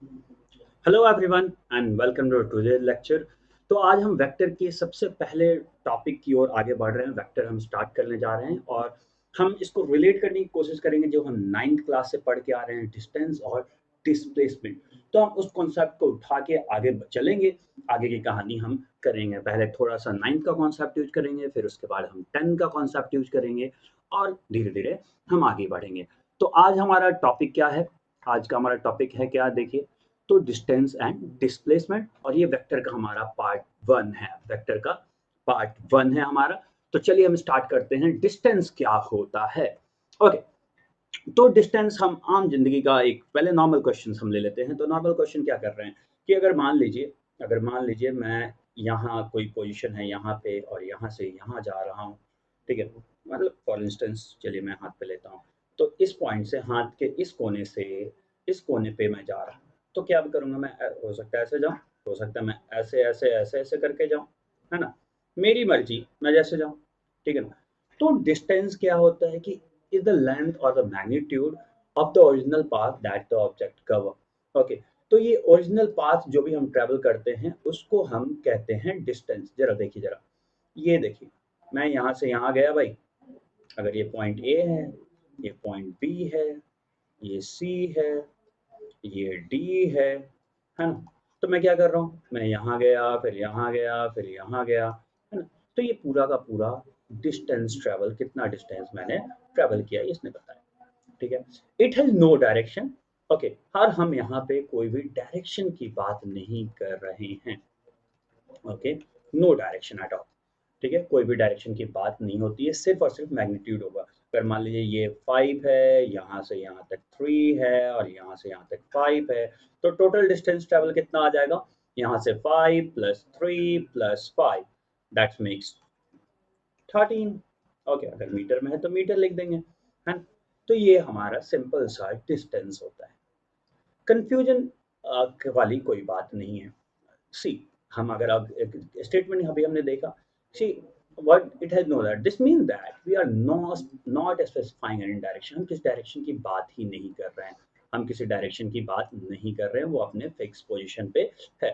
Hello everyone and welcome to today lecture. तो आज हम वेक्टर के सबसे पहले टॉपिक की ओर आगे बढ़ रहे हैं। वेक्टर हम स्टार्ट करने जा रहे हैं और हम इसको रिलेट करने की कोशिश करेंगे जो हम नाइन्थ क्लास से पढ़ के आ रहे हैं, डिस्टेंस और डिस्प्लेसमेंट। तो हम उस कॉन्सेप्ट को उठा के आगे चलेंगे, आगे की कहानी हम करेंगे। पहले थोड़ा सा नाइन्थ का कॉन्सेप्ट यूज करेंगे, फिर उसके बाद हम 10 का कॉन्सेप्ट यूज करेंगे और धीरे धीरे हम आगे बढ़ेंगे। तो आज हमारा टॉपिक क्या है? आज का हमारा टॉपिक है क्या, देखिए। तो डिस्टेंस एंड डिस्प्लेसमेंट, और ये वेक्टर का हमारा पार्ट वन है। वेक्टर का पार्ट वन है हमारा। तो चलिए हम स्टार्ट करते हैं, डिस्टेंस क्या होता है। ओके, तो डिस्टेंस हम आम जिंदगी का एक पहले नॉर्मल क्वेश्चन हम ले लेते हैं। तो नॉर्मल क्वेश्चन क्या कर रहे हैं कि अगर मान लीजिए मैं यहाँ कोई पोजीशन है यहाँ पे और यहाँ से यहाँ जा रहा हूँ, ठीक है। मतलब फॉर इंस्टेंस चलिए मैं हाथ पे लेता हूँ। तो इस पॉइंट से हाथ के इस कोने से इस कोने पे मैं जा रहा हूँ। तो क्या करूँगा मैं, हो सकता है ऐसे जाऊँ, हो सकता है मैं ऐसे ऐसे ऐसे ऐसे करके जाऊँ, है ना। मेरी मर्जी, मैं जैसे जाऊँ, ठीक है ना। तो डिस्टेंस क्या होता है कि is the length or the magnitude of the original path that the object cover। Okay, तो ये ओरिजिनल पाथ जो भी हम ट्रेवल करते हैं उसको हम कहते हैं डिस्टेंस। जरा देखिए, जरा ये देखिए, मैं यहाँ से यहाँ गया भाई। अगर ये पॉइंट ए है, ये पॉइंट बी है, ये सी है, ये डी है ना। तो मैं क्या कर रहा हूँ, मैं यहाँ गया, फिर यहाँ गया, फिर यहाँ गया, है ना। तो ये पूरा का पूरा डिस्टेंस ट्रेवल, कितना डिस्टेंस मैंने ट्रेवल किया ये इसने बताया, ठीक है। It has no direction. Okay, और हम यहाँ पे कोई भी डायरेक्शन की बात नहीं कर रहे हैं। Okay, no direction at all, ठीक है। कोई भी डायरेक्शन की बात नहीं होती है, सिर्फ और सिर्फ मैग्नीट्यूड होगा। अगर मान लीजिए ये 5 है, यहाँ से यहाँ तक 3 है और यहाँ से यहाँ तक 5 है, तो टोटल डिस्टेंस ट्रेवल कितना आ जाएगा? यहाँ से 5 plus 3 plus 5, that makes 13। Okay, अगर मीटर में है तो मीटर लिख देंगे, है ना। तो ये हमारा सिंपल सा डिस्टेंस होता है। कंफ्यूजन वाली कोई बात नहीं है। सी, हम अगर अब स्टेटमेंट अभी हमने देखा, see what it has no that this mean that we are not not specifying any direction. हम किस डायरेक्शन की बात ही नहीं कर रहे हैं, हम किसी डायरेक्शन की बात नहीं कर रहे हैं, वो अपने फिक्स पोजीशन पे है।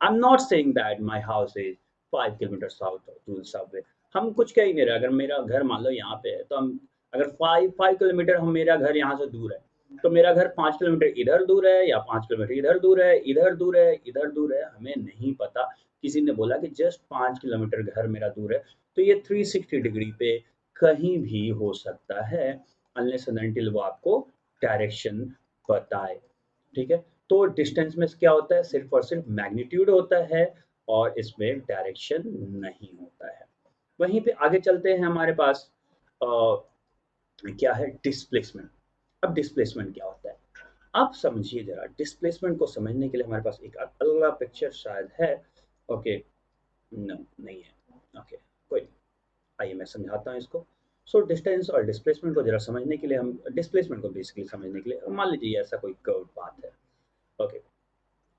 I am not saying that my house is 5 kilometre south to subway. हम कुछ कह ही नहीं रहे। अगर मेरा घर मान लो यहाँ पे है, तो हम अगर 5 किलोमीटर हम, मेरा घर यहाँ से दूर है, तो मेरा घर 5 किलोमीटर इधर दूर है या 5 किलोमीटर इधर दूर है, इधर दूर है, इधर दूर है, हमें नहीं पता। किसी ने बोला कि जस्ट 5 किलोमीटर घर मेरा दूर है, तो ये 360 डिग्री पे कहीं भी हो सकता है, अनलेस एंड अनटिल वो आपको डायरेक्शन बताए, ठीक है। तो डिस्टेंस में क्या होता है, सिर्फ और सिर्फ मैग्नीट्यूड होता है और इसमें डायरेक्शन नहीं होता है। वहीं पे आगे चलते हैं, हमारे पास क्या है, डिस्प्लेसमेंट। अब डिस्प्लेसमेंट क्या होता है, आप समझिए जरा। डिस्प्लेसमेंट को समझने के लिए हमारे पास एक अगला पिक्चर शायद है। ओके, नो नहीं है। ओके, कोई नहीं, आइए मैं समझाता हूँ इसको। सो डिस्टेंस और डिस्प्लेसमेंट को जरा समझने के लिए, हम डिस्प्लेसमेंट को बेसिकली समझने के लिए मान लीजिए ऐसा कोई कर्व पाथ है। ओके,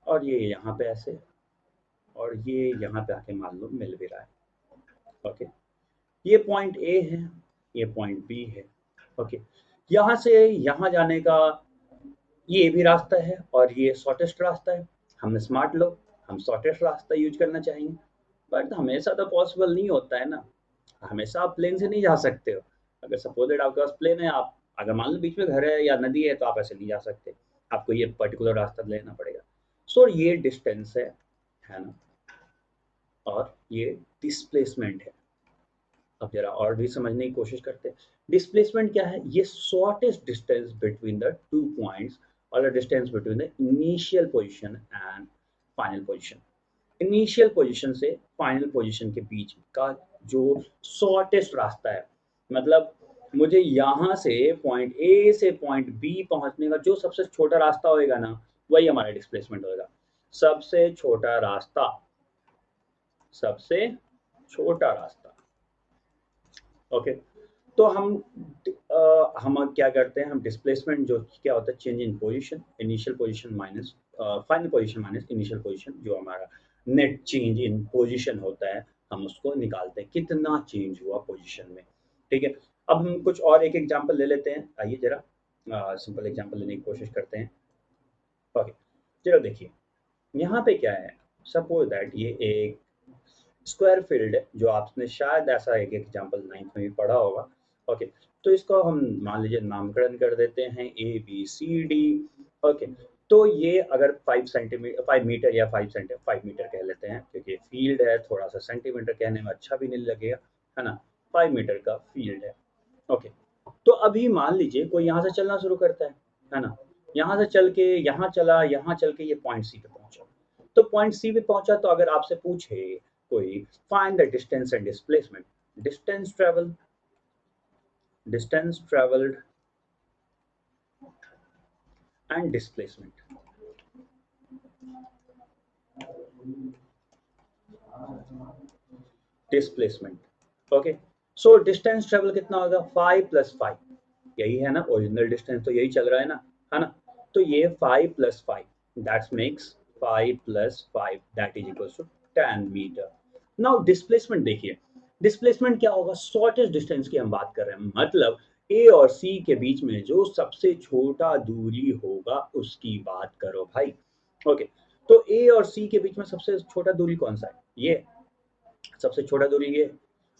और ये यहाँ पे ऐसे, और ये यहाँ पे आके मान लो मिल भी रहा है। ओके, ये पॉइंट ए है, ये पॉइंट बी है। ओके, यहाँ से यहाँ जाने का ये भी रास्ता है और ये शॉर्टेस्ट रास्ता है। हम स्मार्ट लोग, हम शॉर्टेस्ट रास्ता यूज करना चाहेंगे, बट हमेशा तो पॉसिबल नहीं होता है ना। हमेशा आप प्लेन से नहीं जा सकते हो। अगर सपोजेड आपके पास प्लेन है, आप अगर मान लो बीच में घर है या नदी है, तो आप ऐसे नहीं जा सकते, आपको ये पर्टिकुलर रास्ता लेना पड़ेगा। सो ये डिस्टेंस है ना, और ये डिस्प्लेसमेंट है। अब जरा और भी समझने की कोशिश करते हैं। डिस्प्लेसमेंट क्या है, ये shortest distance between the two points, और the distance between the initial position and final position. Initial position से फाइनल पोजीशन के बीच का जो शॉर्टेस्ट रास्ता है, मतलब मुझे यहाँ से पॉइंट ए से पॉइंट बी पहुँचने का जो सबसे छोटा रास्ता होएगा ना, वही हमारा डिस्प्लेसमेंट होएगा। सबसे छोटा रास्ता, सबसे छोटा रास्ता। ओके, तो हम क्या करते हैं, हम डिस्प्लेसमेंट जो क्या होता है, change in position, initial position minus final position minus initial position, जो हमारा नेट चेंज इन पोजीशन होता है, हम उसको निकालते हैं कितना चेंज हुआ पोजीशन में, ठीक है। अब हम कुछ और एक एग्जांपल ले लेते हैं, आइए जरा सिंपल एग्जांपल लेने की कोशिश करते हैं। ओके, चलो देखिए, यहाँ पे क्या है, सपोज दैट ये एक स्क्वायर फील्ड है, जो आपने शायद ऐसा एक एग्जांपल 9th में भी पढ़ा होगा। ओके, तो इसको हम मान लीजिए नामकरण कर देते हैं A B C D. Okay, तो ये अगर 5 मीटर या 5 मीटर कह लेते हैं, क्योंकि फील्ड है, थोड़ा सा सेंटीमीटर कहने में अच्छा भी नहीं लगेगा, है ना। 5 मीटर का फील्ड है। ओके, तो अभी मान लीजिए कोई यहाँ से चलना शुरू करता है ना। यहाँ से चल के यहाँ चला, यहाँ चल के ये पॉइंट सी पे पहुंचा। तो पॉइंट सी पे पहुंचा, तो अगर आपसे पूछे कोई, find the distance and displacement, distance travel, distance travelled and displacement. Displacement. Okay, so distance travel कितना होगा, 5 + 5, यही है ना, ओरिजिनल डिस्टेंस तो यही चल रहा है ना। तो ये 5 + 5 that makes 5 + 5 that is equal to 10 metre. Now displacement देखिए, डिस्प्लेसमेंट क्या होगा, शॉर्टेस्ट डिस्टेंस की हम बात कर रहे हैं, मतलब ए और सी के बीच में जो सबसे छोटा दूरी होगा उसकी बात करो भाई। ओके, तो ए और सी के बीच में सबसे छोटा दूरी कौन सा है, ये सबसे छोटा दूरी ये।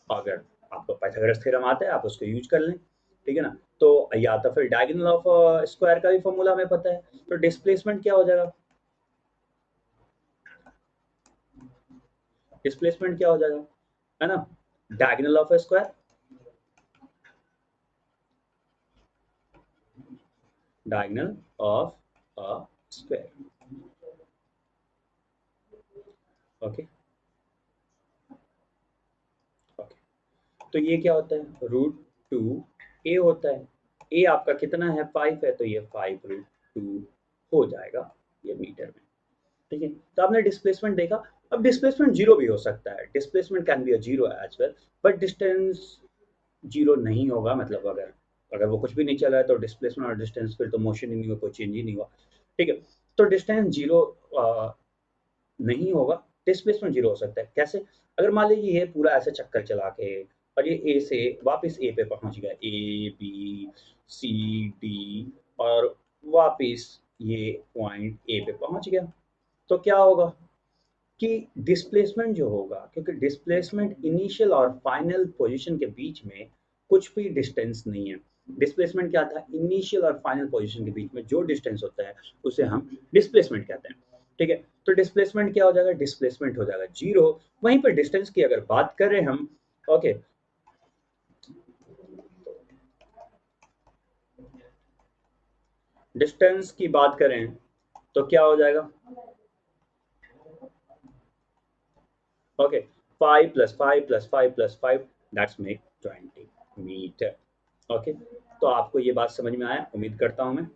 अगर आपको पाइथागोरस थ्योरम आता है, आप उसको यूज कर लें, ठीक है ना। तो या तो फिर डायगोनल ऑफ स्क्वायर का भी फॉर्मूला हमें पता है। तो डिस्प्लेसमेंट क्या हो जाएगा, डिस्प्लेसमेंट क्या हो जाएगा, है ना, diagonal of square, diagonal of a square. Okay, okay, तो ये क्या होता है, √2 ए होता है। ए आपका कितना है, 5 है, तो ये 5 √2 हो जाएगा ये मीटर में। ठीक है, तो आपने डिस्प्लेसमेंट देखा। अब डिस्प्लेसमेंट जीरो भी हो सकता है, displacement can be a zero as well, but distance zero नहीं होगा, मतलब अगर अगर वो कुछ भी नहीं चल रहा है तो डिस्प्लेसमेंट और डिस्टेंस फिर तो मोशन ही नहीं हुआ, कोई चेंज ही नहीं हुआ। ठीक है, तो डिस्टेंस जीरो नहीं होगा, डिस्प्लेसमेंट जीरो हो सकता है। कैसे, अगर मान लीजिए ये पूरा ऐसे चक्कर चला के और ये ए से वापस ए पे पहुंच गया, ए बी सी डी, और वापस ये पॉइंट ए पे पहुंच गया, तो क्या होगा कि डिस्प्लेसमेंट जो होगा, क्योंकि डिस्प्लेसमेंट इनिशियल और फाइनल पोजीशन के बीच में कुछ भी डिस्टेंस नहीं है। डिस्प्लेसमेंट क्या था, इनिशियल और फाइनल पोजीशन के बीच में जो डिस्टेंस होता है उसे हम डिस्प्लेसमेंट कहते हैं। ठीक है, तो डिस्प्लेसमेंट क्या हो जाएगा, डिस्प्लेसमेंट हो जाएगा जीरो। वहीं पर डिस्टेंस की अगर बात करें हम, ओके, डिस्टेंस की बात करें तो क्या हो जाएगा, okay, 5 + 5 + 5 + 5 that's make 20 metre. Okay, तो आपको ये बात समझ में आया, उम्मीद करता हूँ मैं।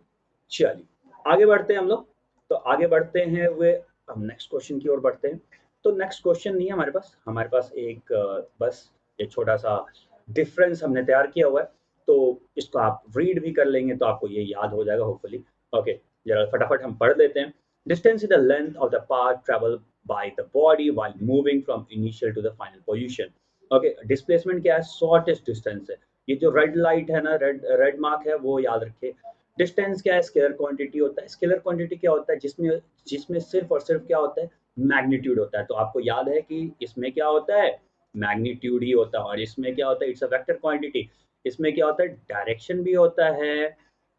चलिए आगे बढ़ते हैं हम लोग। तो आगे बढ़ते हैं हुए, हम नेक्स्ट क्वेश्चन की ओर बढ़ते हैं। तो नेक्स्ट क्वेश्चन नहीं है हमारे पास एक बस एक छोटा सा डिफरेंस हमने तैयार किया हुआ है। तो इसको आप रीड भी कर लेंगे तो आपको ये याद हो जाएगा होपफुली। ओके, जरा फटाफट हम पढ़ देते हैं। Distance is the length of the path travel by the body while moving from initial to the final position। Okay, displacement क्या है, शॉर्टेस्ट डिस्टेंस है। ये जो रेड लाइट है ना, रेड रेड मार्क है, वो याद रखिए। डिस्टेंस क्या है, स्केलर क्वांटिटी होता है। स्केलर क्वांटिटी क्या होता है, जिसमें जिसमें सिर्फ और सिर्फ क्या होता है, मैग्नीट्यूड होता है। तो आपको याद है कि इसमें क्या होता है, मैग्नीट्यूड ही होता है। और इसमें क्या होता है, इट्स अ वेक्टर क्वांटिटी। इसमें क्या होता है, डायरेक्शन भी होता है,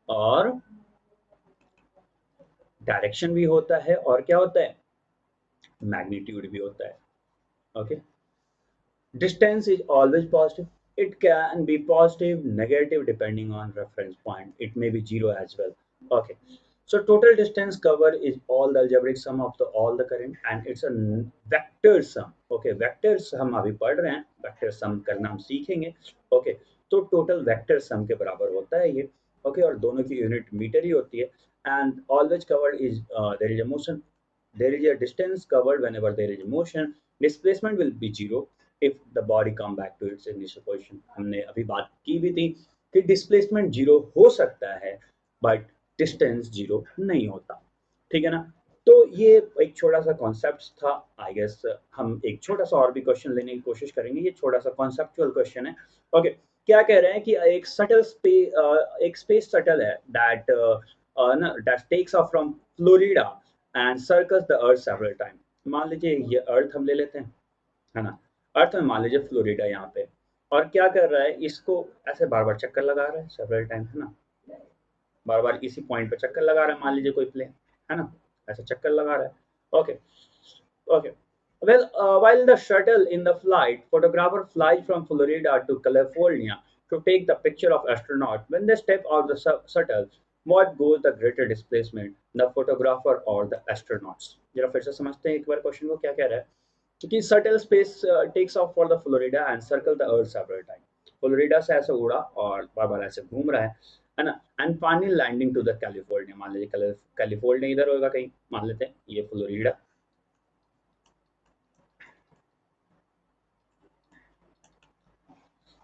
और डायरेक्शन भी होता है, और क्या होता है, मैग्नीट्यूड भी होता है। Okay, distance is always positive. It can be positive, negative depending on reference point. It may be zero as well. Okay. So total distance cover is all the algebraic sum of all the current, and it's a vector sum. Okay, vectors हम अभी पढ़ रहे हैं, vector sum करना हम सीखेंगे. Okay, तो total vector sum के बराबर होता है ये. Okay, और दोनों की यूनिट मीटर ही होती है. And always covered is there is a motion, there is a distance covered whenever there is motion. Displacement will be zero if the body come back to its initial position। हमने अभी बात की भी थी कि displacement zero हो सकता है, बट डिस्टेंस जीरो नहीं होता। ठीक है ना। तो ये एक छोटा सा कॉन्सेप्ट था। आई गेस हम एक छोटा सा और भी क्वेश्चन लेने की कोशिश करेंगे। ये छोटा सा कॉन्सेप्चुअल क्वेश्चन है। ओके, क्या कह रहे हैं कि एक स्पेस शटल है that that takes off from Florida and circles the earth several time. मान लीजिए ये अर्थ हम ले लेते हैं, है ना, अर्थ में मान लीजिए फ्लोरिडा यहाँ पे, और क्या कर रहा है, इसको ऐसे बार बार चक्कर लगा रहा है सेवरल टाइम, है ना, बार बार इसी पॉइंट पे चक्कर लगा रहा है, मान लीजिए कोई प्लेन, है ना, ऐसे चक्कर लगा रहा है। Okay okay, well, while the shuttle in the flight, photographer flies from Florida to California to take the picture of astronaut. When they step out the shuttle, what goes the greater displacement, the photographer or the astronauts? जरा फिर से समझते हैं एक बार question को क्या कह रहा है, क्योंकि shuttle space takes off for the Florida and circle the earth several time. Florida से ऐसे उड़ा और बार बार ऐसे घूम रहा है ना, and finally landing to the California. मान लीजिए कैलिफोर्निया इधर होगा कहीं, मान लेते हैं ये फ्लोरिडा,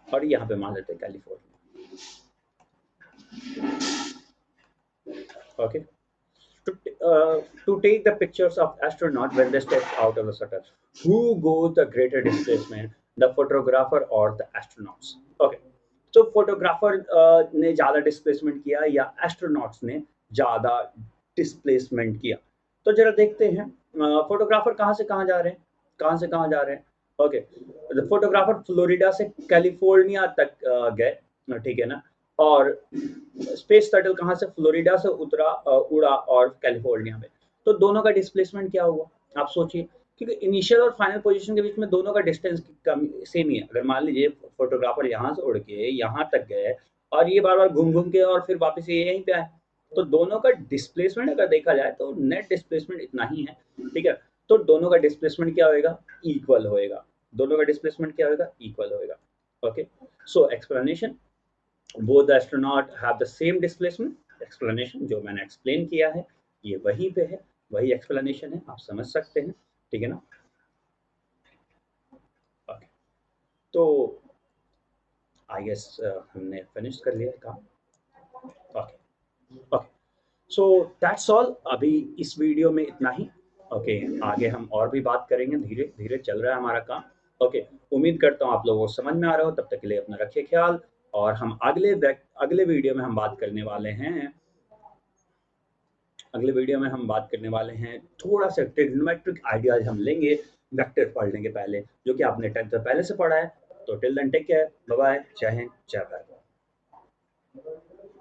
और यहाँ पे मान लेते हैं California. Okay, to take the pictures of astronaut when they step out of the shuttle, who goes the greater displacement, the photographer or the astronauts? Okay, तो फोटोग्राफर ने ज्यादा डिस्प्लेसमेंट किया या एस्ट्रोनॉट्स ने ज्यादा डिस्प्लेसमेंट किया? तो जरा देखते हैं फोटोग्राफर कहाँ से कहाँ जा रहे हैं, कहाँ से कहाँ जा रहे हैं। ओके, फोटोग्राफर फ्लोरिडा से कैलिफोर्निया तक गए, ठीक है ना, और स्पेस शटल कहाँ से, फ्लोरिडा से उतरा, उड़ा और कैलिफोर्निया में। तो दोनों का डिस्प्लेसमेंट क्या हुआ आप सोचिए, क्योंकि इनिशियल और फाइनल पोजीशन के बीच में दोनों का डिस्टेंस कम सेम ही है। अगर मान लीजिए फोटोग्राफर यहाँ से उड़ के यहाँ तक गए और ये बार बार घूम घूम के और फिर वापस ये यहीं पे आए, तो दोनों का डिस्प्लेसमेंट अगर देखा जाए तो नेट डिस्प्लेसमेंट इतना ही है, ठीक है। तो दोनों का डिस्प्लेसमेंट क्या होएगा, इक्वल होएगा, दोनों का डिस्प्लेसमेंट क्या होएगा, इक्वल होएगा। Okay, so explanation, both the astronaut have the same displacement, explanation जो मैंने एक्सप्लेन किया है ये वहीं पे है, वही एक्सप्लेनेशन है, आप समझ सकते हैं, ठीक है ना। ओके, तो आई गेस हमने फिनिश कर लिया काम। Okay okay, so that's all अभी इस वीडियो में इतना ही। ओके, आगे हम और भी बात करेंगे, धीरे धीरे चल रहा है हमारा काम। ओके, उम्मीद करता हूँ आप लोगों को समझ में आ रहा हो, तब तक के लिए अपना रखिए ख्याल, और हम अगले वीडियो में हम बात करने वाले हैं, अगले वीडियो में हम बात करने वाले हैं थोड़ा सा ट्रिग्नोमेट्रिक आइडियाज हम लेंगे वेक्टर पढ़ने के पहले, जो कि आपने 10th में पहले से पढ़ा है। तो till then take care, bye bye, जय हिंद, जय भारत।